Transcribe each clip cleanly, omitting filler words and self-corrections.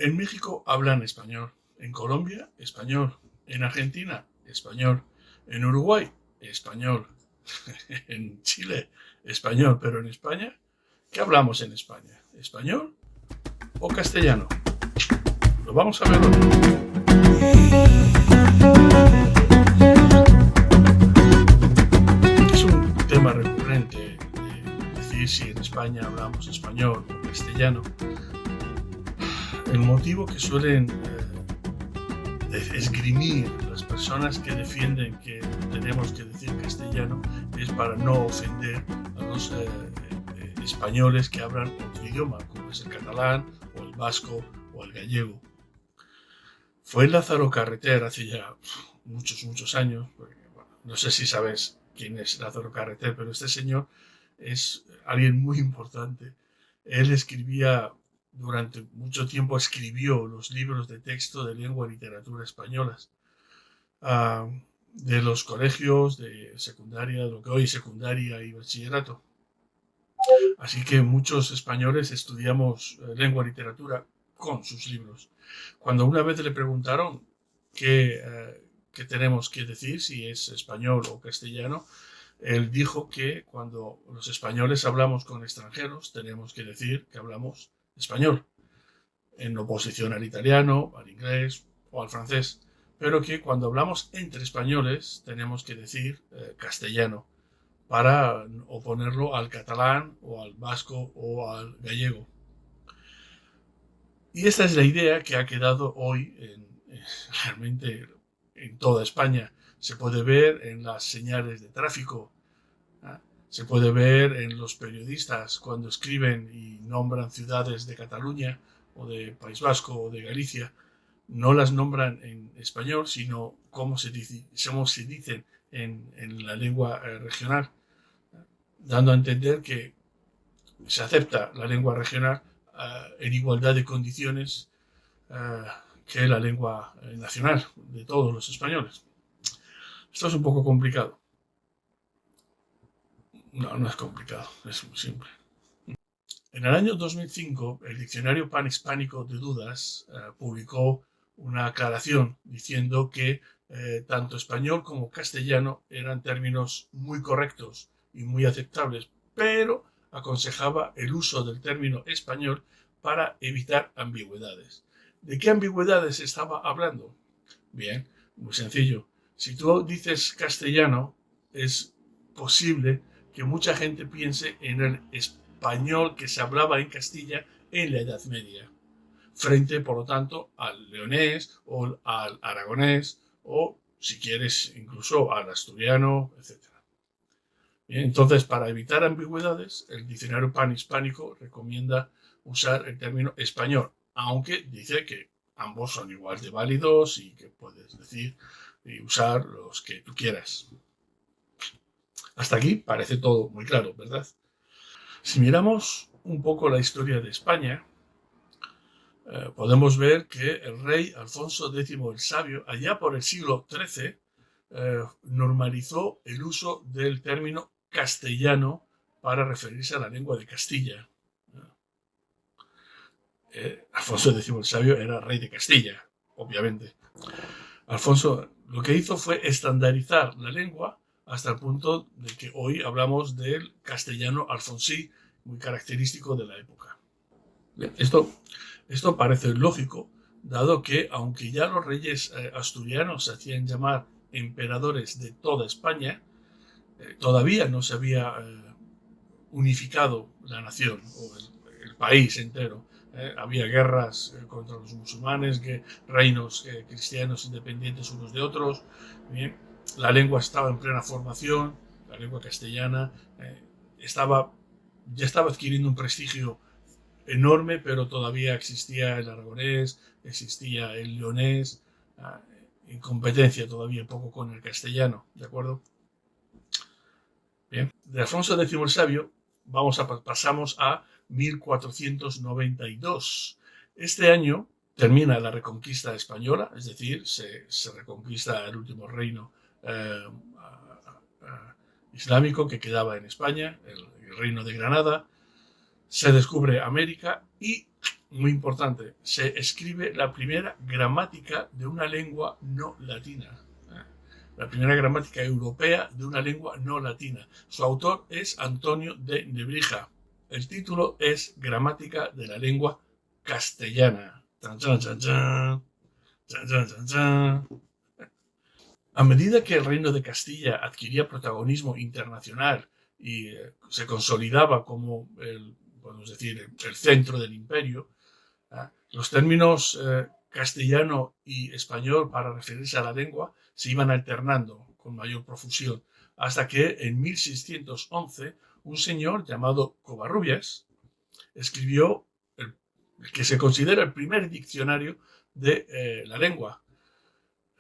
En México hablan español, en Colombia español, en Argentina español, en Uruguay español, en Chile español, pero en España, ¿qué hablamos en España? ¿Español o castellano? Lo vamos a ver hoy. Es un tema recurrente de decir si en España hablamos español o castellano. El motivo que suelen esgrimir las personas que defienden que tenemos que decir castellano es para no ofender a los españoles que hablan otro idioma, como es el catalán o el vasco o el gallego. Fue Lázaro Carreter hace ya muchos años, porque, bueno, no sé si sabes quién es Lázaro Carreter, pero este señor es alguien muy importante. Él escribía, durante mucho tiempo escribió los libros de texto de lengua y literatura españolas de los colegios de secundaria, lo que hoy es secundaria y bachillerato. Así que muchos españoles estudiamos lengua y literatura con sus libros. Cuando una vez le preguntaron qué tenemos que decir, si es español o castellano, él dijo que cuando los españoles hablamos con extranjeros tenemos que decir que hablamos español, en oposición al italiano, al inglés o al francés, pero que cuando hablamos entre españoles tenemos que decir castellano, para oponerlo al catalán o al vasco o al gallego. Y esta es la idea que ha quedado hoy realmente en toda España. Se puede ver en las señales de tráfico, ¿eh? Se puede ver en los periodistas cuando escriben y nombran ciudades de Cataluña o de País Vasco o de Galicia. No las nombran en español, sino como se dicen en la lengua regional, dando a entender que se acepta la lengua regional en igualdad de condiciones que la lengua nacional de todos los españoles. Esto es un poco complicado. No es complicado, es muy simple. En el año 2005, el Diccionario Panhispánico de Dudas publicó una aclaración diciendo que tanto español como castellano eran términos muy correctos y muy aceptables, pero aconsejaba el uso del término español para evitar ambigüedades. ¿De qué ambigüedades estaba hablando? Bien, muy sencillo. Si tú dices castellano, es posible que mucha gente piense en el español que se hablaba en Castilla en la Edad Media, frente, por lo tanto, al leonés o al aragonés o, si quieres, incluso al asturiano, etc. Bien, entonces, para evitar ambigüedades, el Diccionario Panhispánico recomienda usar el término español, aunque dice que ambos son igual de válidos y que puedes decir y usar los que tú quieras. Hasta aquí parece todo muy claro, ¿verdad? Si miramos un poco la historia de España, podemos ver que el rey Alfonso X el Sabio, allá por el siglo XIII, normalizó el uso del término castellano para referirse a la lengua de Castilla. Alfonso X el Sabio era rey de Castilla, obviamente. Alfonso lo que hizo fue estandarizar la lengua hasta el punto de que hoy hablamos del castellano alfonsí, muy característico de la época. Esto parece lógico, dado que, aunque ya los reyes asturianos se hacían llamar emperadores de toda España, todavía no se había unificado la nación o el país entero. Había guerras contra los musulmanes, reinos cristianos independientes unos de otros. Bien, la lengua estaba en plena formación, la lengua castellana ya estaba adquiriendo un prestigio enorme, pero todavía existía el aragonés, existía el leonés, en competencia todavía un poco con el castellano, ¿de acuerdo? Bien, de Alfonso X el Sabio pasamos a 1492. Este año termina la reconquista española, es decir, se reconquista el último reino islámico que quedaba en España, el reino de Granada. Se descubre América y muy importante, se escribe la primera gramática de una lengua no latina. La primera gramática europea de una lengua no latina. Su autor es Antonio de Nebrija. El título es Gramática de la lengua castellana. Chan, chan, chan, chan. Chan, chan, chan, chan. A medida que el reino de Castilla adquiría protagonismo internacional y se consolidaba como podemos decir, el centro del imperio, los términos castellano y español para referirse a la lengua se iban alternando con mayor profusión, hasta que en 1611 un señor llamado Covarrubias escribió el que se considera el primer diccionario de la lengua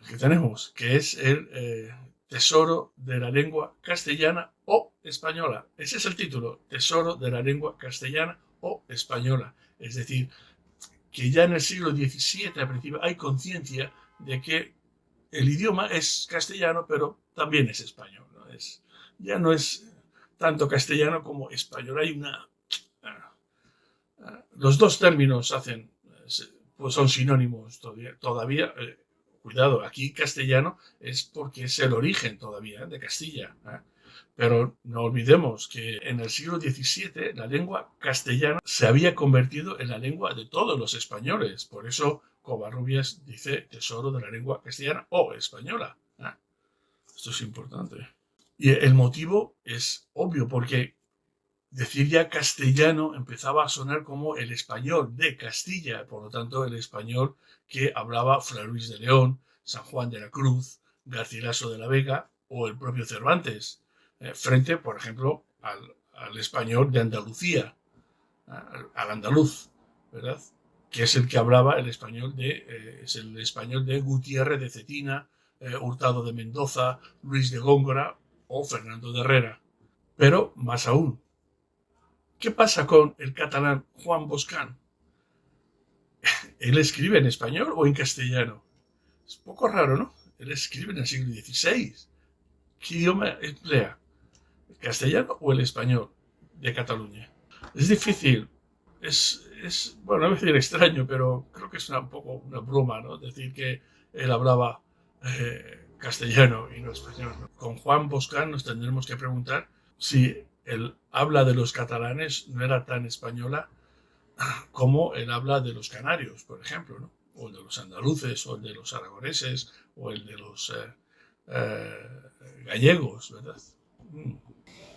que tenemos, que es el Tesoro de la lengua castellana o española. Ese es el título, Tesoro de la lengua castellana o española. Es decir, que ya en el siglo XVII, a principio, hay conciencia de que el idioma es castellano, pero también es español, ¿no? Ya no es tanto castellano como español. Hay una... los dos términos pues son sinónimos todavía. Cuidado, aquí castellano es porque es el origen todavía de Castilla. Pero no olvidemos que en el siglo XVII la lengua castellana se había convertido en la lengua de todos los españoles. Por eso Covarrubias dice Tesoro de la lengua castellana o española. Esto es importante. Y el motivo es obvio, porque decir ya castellano empezaba a sonar como el español de Castilla, por lo tanto el español que hablaba Fray Luis de León, San Juan de la Cruz, Garcilaso de la Vega o el propio Cervantes, frente, por ejemplo, al español de Andalucía, al andaluz, ¿verdad? Que es el que hablaba es el español de Gutiérrez de Cetina, Hurtado de Mendoza, Luis de Góngora o Fernando de Herrera. Pero más aún, ¿qué pasa con el catalán Juan Boscán? ¿Él escribe en español o en castellano? Es un poco raro, ¿no? Él escribe en el siglo XVI. ¿Qué idioma emplea? ¿El castellano o el español de Cataluña? Es difícil. Bueno, no voy a decir extraño, pero creo que es un poco una broma, ¿no? Decir que él hablaba castellano y no español, ¿no? Con Juan Boscán nos tendremos que preguntar si el habla de los catalanes no era tan española como el habla de los canarios, por ejemplo, ¿no? O el de los andaluces, o el de los aragoneses, o el de los gallegos, ¿verdad?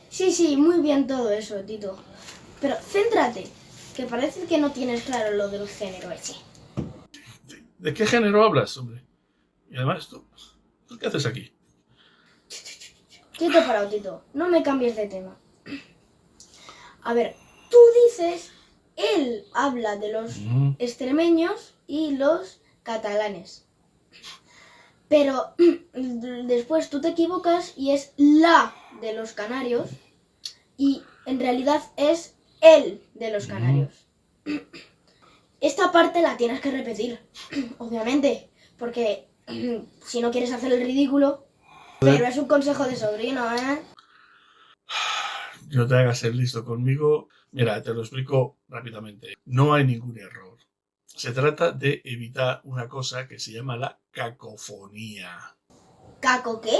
Sí, muy bien todo eso, Tito. Pero céntrate, que parece que no tienes claro lo del género ese. ¿De qué género hablas, hombre? Y además, ¿tú qué haces aquí? Quieto parado, Tito, no me cambies de tema. A ver, tú dices, él habla de los extremeños y los catalanes. Pero después tú te equivocas y es la de los canarios y en realidad es el de los canarios. Esta parte la tienes que repetir, obviamente, porque si no quieres hacer el ridículo, pero es un consejo de sobrino, ¿eh? No te hagas el listo conmigo. Mira, te lo explico rápidamente. No hay ningún error. Se trata de evitar una cosa que se llama la cacofonía. ¿Caco qué?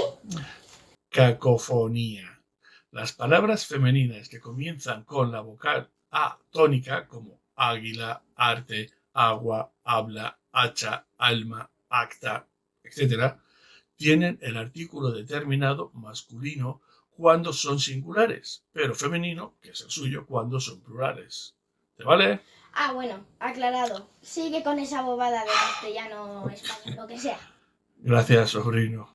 Cacofonía. Las palabras femeninas que comienzan con la vocal A tónica, como águila, arte, agua, habla, hacha, alma, acta, etc., tienen el artículo determinado masculino cuando son singulares, pero femenino, que es el suyo, cuando son plurales. ¿Te vale? Ah, bueno, aclarado. Sigue con esa bobada de castellano, español, lo que sea. Gracias, sobrino.